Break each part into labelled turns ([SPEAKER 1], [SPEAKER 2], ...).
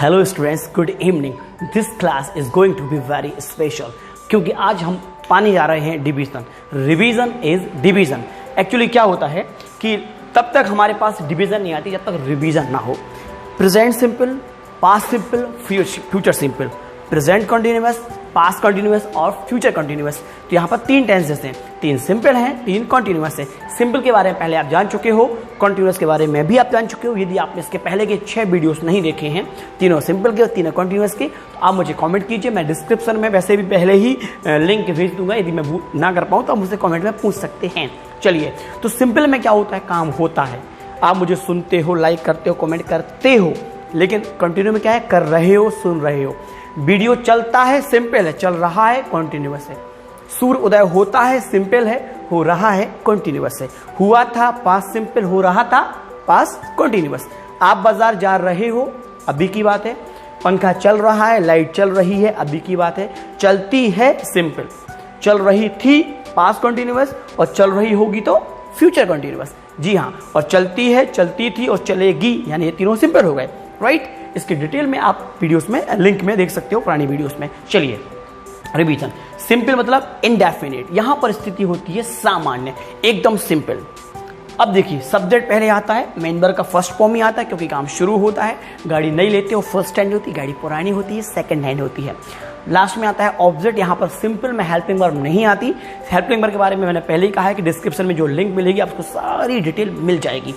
[SPEAKER 1] Hello students, good evening. This class is going to be very special क्योंकि आज हम पाने जा रहे हैं division. Revision is division. Actually क्या होता है कि तब तक हमारे पास डिवीजन नहीं आती जब तक रिवीजन ना हो। Present simple, past simple, future simple, present continuous, past continuous और फ्यूचर कंटिन्यूअस। तो यहाँ पर तीन टेंसेस हैं, तीन सिंपल हैं, तीन कंटिन्यूअस हैं। सिंपल के बारे में पहले आप जान चुके हो, कंटिन्यूअस के बारे में भी आप जान चुके हो। यदि आपने इसके पहले के 6 वीडियोस नहीं देखे हैं, तीनों सिंपल के और तीनों कंटिन्यूअस के, तो आप मुझे कमेंट कीजिए। मैं डिस्क्रिप्शन में वैसे भी पहले ही लिंक भेज दूंगा। यदि मैं ना कर पाऊँ तो आप मुझसे कमेंट में पूछ सकते हैं। चलिए, तो सिंपल में क्या होता है, काम होता है, आप मुझे सुनते हो, लाइक करते हो, कमेंट करते हो। लेकिन कंटिन्यू में क्या है, कर रहे हो, सुन रहे हो। वीडियो चलता है, सिंपल है, चल रहा है, कॉन्टिन्यूअस है। सूर्य उदय होता है, सिंपल है, हो रहा है, कॉन्टिन्यूअस है। हुआ था, पास्ट सिंपल, हो रहा था, पास्ट कॉन्टिन्यूअस। आप बाजार जा रहे हो, अभी की बात है। पंखा चल रहा है, लाइट चल रही है, अभी की बात है। चलती है, सिंपल। चल रही थी, पास्ट कॉन्टिन्यूअस, और चल रही होगी तो फ्यूचर कॉन्टिन्यूअस। जी हाँ, और चलती है, चलती थी और चलेगी, यानी ये तीनों सिंपल हो गए, राइट। इसकी डिटेल में आप वीडियोस में लिंक में देख सकते हो, पुरानी वीडियोस में। चलिए, रिवीजन। सिंपल मतलब इनडेफिनिट। यहां पर स्थिति होती है सामान्य, एकदम सिंपल। अब देखिए, सब्जेक्ट पहले आता है, मेन वर्ब का फर्स्ट फॉर्म ही आता है क्योंकि काम शुरू होता है। गाड़ी नई लेते हो, फर्स्ट हैंड होती है, गाड़ी पुरानी होती है, सेकंड हैंड होती है। लास्ट में आता है ऑब्जेक्ट। यहाँ पर सिंपल में हेल्पिंग वर्ब नहीं आती। हेल्पिंग वर्ब के बारे में मैंने पहले ही कहा है कि डिस्क्रिप्शन में जो लिंक मिलेगी आपको सारी डिटेल मिल जाएगी।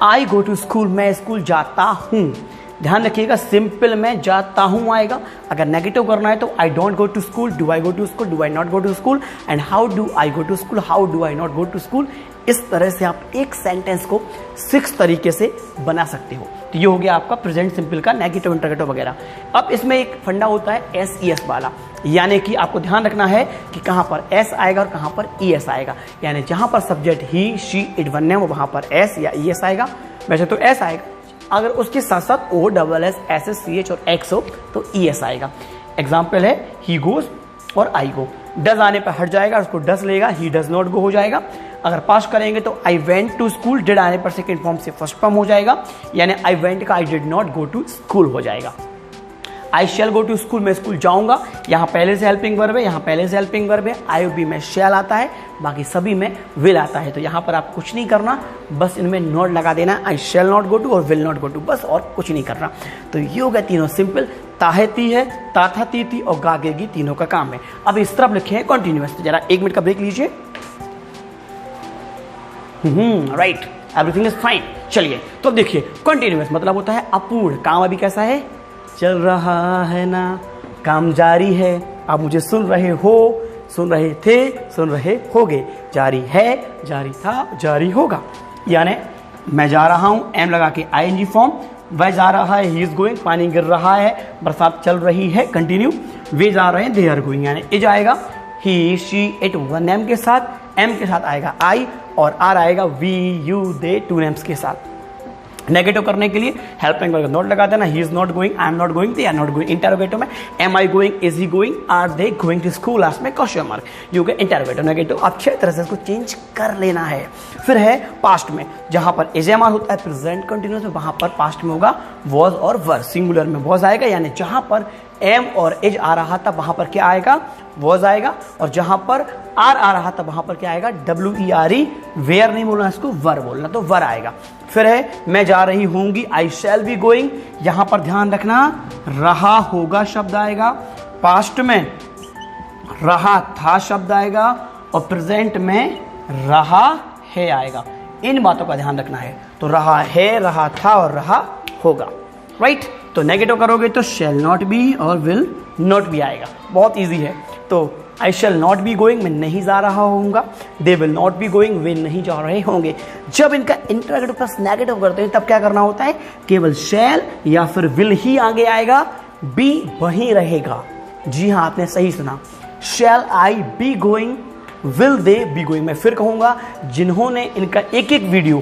[SPEAKER 1] आई गो टू स्कूल, मैं स्कूल जाता हूँ। ध्यान रखिएगा, सिंपल में जाता हूं आएगा। अगर नेगेटिव करना है तो I don't go to school, do I go to school, do I not go to school, and how do I go to school, how do I not go to school. इस तरह से आप एक sentence को 6 तरीके से बना सकते हो। तो ये हो गया आपका प्रेजेंट सिंपल का नेगेटिव, इंटरोगेटिव वगैरह। अब इसमें एक फंडा होता है एस वाला, यानी कि आपको ध्यान रखना है कि कहां पर एस आएगा और कहां पर ईएस आएगा। यानी जहां पर subject he, she, it, one है, वो वहां पर एस या ईएस आएगा। वैसे तो एस आएगा, अगर उसके साथ साथ O, double S, S S, C H और एक्स हो तो ई एस आएगा। एग्जाम्पल है ही गोज और आई गो। डज आने पर हट जाएगा, उसको डज लेगा, ही डज नॉट गो हो जाएगा। अगर पास करेंगे तो I went to school, did आने पर सेकेंड फॉर्म से फर्स्ट फॉर्म हो जाएगा, यानी आई वेंट का I did not go to school हो जाएगा। I shall go to school, मैं स्कूल जाऊंगा, यहाँ पहले से हेल्पिंग वर्ब है, यहाँ पहले से हेल्पिंग वर्ब है। आई बी में शैल आता है, बाकी सभी में विल आता है। तो यहाँ पर आप कुछ नहीं करना, बस इनमें नॉट लगा देना, आई शैल नॉट गो टू और विल नॉट गो टू, बस, और कुछ नहीं करना। तो ये हो गया तीनों सिंपल। ताहती है, ताथा तीथी और गागेगी, तीनों का काम है। अब इस तरफ लिखे हैं कॉन्टिन्यूअस। तो जरा 1 मिनट का ब्रेक लीजिए। Right, everything is fine. चलिए, तो देखिए, कॉन्टिन्यूअस मतलब होता है अपूर्ण। काम अभी कैसा है, चल रहा है ना, काम जारी है। आप मुझे सुन रहे हो, सुन रहे थे, सुन रहे होगे। जारी है, जारी था, जारी होगा। यानी मैं जा रहा हूं, एम लगा के आईएनजी फॉर्म। वह जा रहा है, ही इज गोइंग। पानी गिर रहा है, बरसात चल रही है, कंटिन्यू। वे जा रहे हैं, दे आर गोइंग, यानी इज आएगा ही, शी, इट, वन नेम के साथ। एम के साथ आएगा आई, और आर आएगा we, you, they, two names के साथ। नेगेटिव करने के लिए हेल्पिंग वर्ब नॉट लगा देना, he is not going, I am not going, they are not going. Interrogative में am I going, is he going, are they going to school, last में question mark. ये हो गया इंटरोगेटिव। नेगेटिव अच्छी तरह से इसको चेंज कर लेना है। फिर है पास्ट में, जहां पर एज एम आर होता है प्रेजेंट कंटिन्यूअस में, वहां पर पास्ट में होगा वॉज और वर। सिंगुलर में वॉज आएगा, यानी जहां पर एम और एज आ रहा था वहां पर क्या आएगा, वॉज आएगा। और जहां पर आर आ रहा था वहां पर क्या आएगा, WERE, वेयर नहीं बोलना, इसको वर बोलना, तो वर आएगा। फिर है मैं जा रही होंगी, आई शैल बी गोइंग। यहां पर ध्यान रखना, रहा होगा शब्द आएगा, पास्ट में रहा था शब्द आएगा, और प्रेजेंट में रहा है आएगा। इन बातों का ध्यान रखना है। तो रहा है, रहा था और रहा होगा, राइट। तो नेगेटिव करोगे तो शैल नॉट बी और विल नॉट बी आएगा। बहुत इजी है। तो I shall not be going, मैं नहीं जा रहा होऊंगा। They will not be going, वे नहीं जा रहे होंगे। जब इनका इंटरोगेटिव प्लस नेगेटिव करते हैं तब क्या करना होता है, केवल शैल या फिर विल ही आगे आएगा, बी वहीं रहेगा। जी हाँ, आपने सही सुना। Shall I be going, will they be going. मैं फिर कहूंगा, जिन्होंने इनका एक एक वीडियो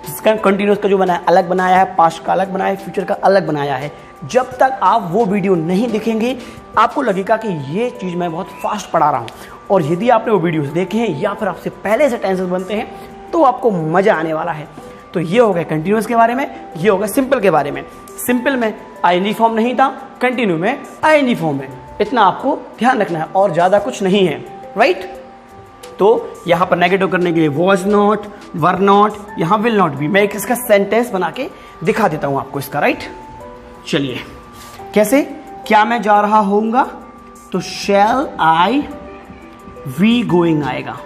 [SPEAKER 1] इसका कंटिन्यूअस का जो बनाया अलग बनाया है, पास्ट का अलग बनाया है, फ्यूचर का अलग बनाया है, जब तक आप वो वीडियो नहीं देखेंगे आपको लगेगा कि ये चीज़ मैं बहुत फास्ट पढ़ा रहा हूँ। और यदि आपने वो वीडियोस देखे हैं या फिर आपसे पहले से टेंसेस बनते हैं तो आपको मज़ा आने वाला है। तो ये हो गया कंटिन्यूअस के बारे में, ये हो गया सिंपल के बारे में। सिंपल में आईएनजी फॉर्म नहीं था, कंटिन्यू में आईएनजी फॉर्म है, इतना आपको ध्यान रखना है और ज्यादा कुछ नहीं है, राइट। तो यहां पर नेगेटिव करने के लिए वॉज नॉट, वर नॉट, यहां विल नॉट बी। मैं एक इसका सेंटेंस बना के दिखा देता हूं आपको इसका, राइट। चलिए कैसे, क्या मैं जा रहा होऊंगा तो शैल आई वी गोइंग आएगा,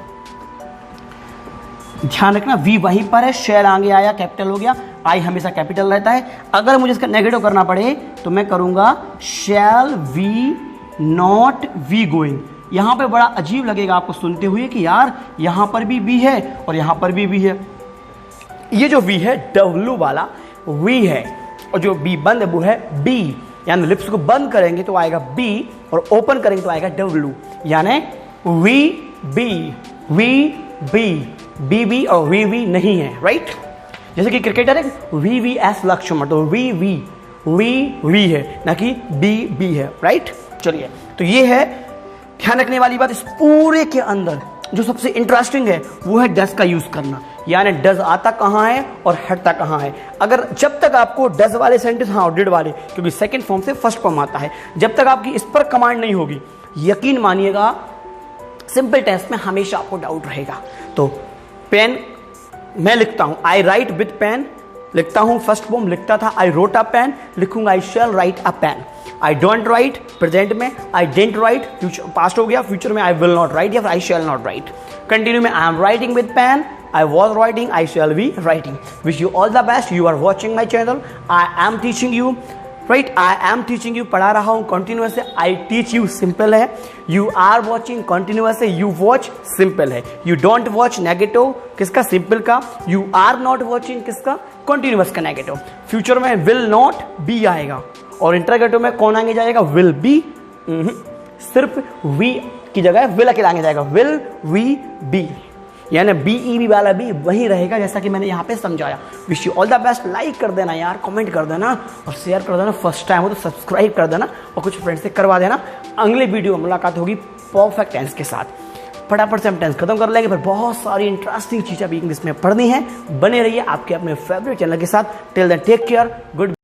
[SPEAKER 1] ध्यान रखना वी वहीं पर है, शैल आगे आया कैपिटल हो गया, आई हमेशा कैपिटल रहता है। अगर मुझे इसका नेगेटिव करना पड़े तो मैं करूंगा shall we not we going. यहां पे बड़ा अजीब लगेगा आपको सुनते हुए कि यार यहां पर भी बी है और यहां पर भी बी है। ये जो वी है डब्ल्यू वाला वी है और जो बी बंद है वो है बी, यानी लिप्स को बंद करेंगे तो आएगा बी और ओपन करेंगे तो आएगा डब्ल्यू, यानी V B, V B, B B और वी वी नहीं है, राइट। जैसे कि क्रिकेटर है वी वी एस लक्ष्मण, तो वी वी है ना कि बी बी है, राइट। चलिए तो ये है ध्यान रखने वाली बात। इस पूरे के अंदर जो सबसे इंटरेस्टिंग है वो है डज का यूज करना, यानी डज आता कहां है और हटता कहां है। अगर जब तक आपको डज वाले सेंटेंस, हाँ डिड वाले, क्योंकि सेकंड फॉर्म से फर्स्ट फॉर्म आता है, जब तक आपकी इस पर कमांड नहीं होगी, यकीन मानिएगा सिंपल टेस्ट में हमेशा आपको डाउट रहेगा। तो पेन मैं लिखता हूं, आई राइट विद पेन लिखता हूं, फर्स्ट फॉर्म लिखता था आई रोट अ पेन, लिखूंगा I shall write a pen. I don't write present में, I didn't write future past हो गया, फ्यूचर में आई विल नॉट राइट या फिर I shall not write. Continue में I am writing with pen, I was writing, I shall be writing. Wish you all the best. You are watching my channel. I am teaching you, right? I am teaching you. पढ़ा रहा हूँ continuous है. I teach you simple है. You are watching continuous है. You watch simple है. You don't watch negative किसका simple का. You are not watching किसका continuous का negative. Future में will not be आएगा और interrogative में कौन आगे जाएगा will be. सिर्फ we की जगह will अकेला आगे जाएगा. Will we be यानी BEB वाला भी वही रहेगा जैसा कि मैंने यहाँ पे समझाया। Wish you all the best. Like कर देना यार, कमेंट कर देना और शेयर कर देना। फर्स्ट टाइम हो तो सब्सक्राइब कर देना और कुछ फ्रेंड्स से करवा देना। अगले वीडियो में मुलाकात होगी परफेक्ट टेंस के साथ। फटाफट से हम टेंस खत्म कर लेंगे, फिर बहुत सारी इंटरेस्टिंग चीज़ें भी इंग्लिश में पढ़नी है। बने रहिए आपके अपने फेवरेट चैनल के साथ। Till then take care, good.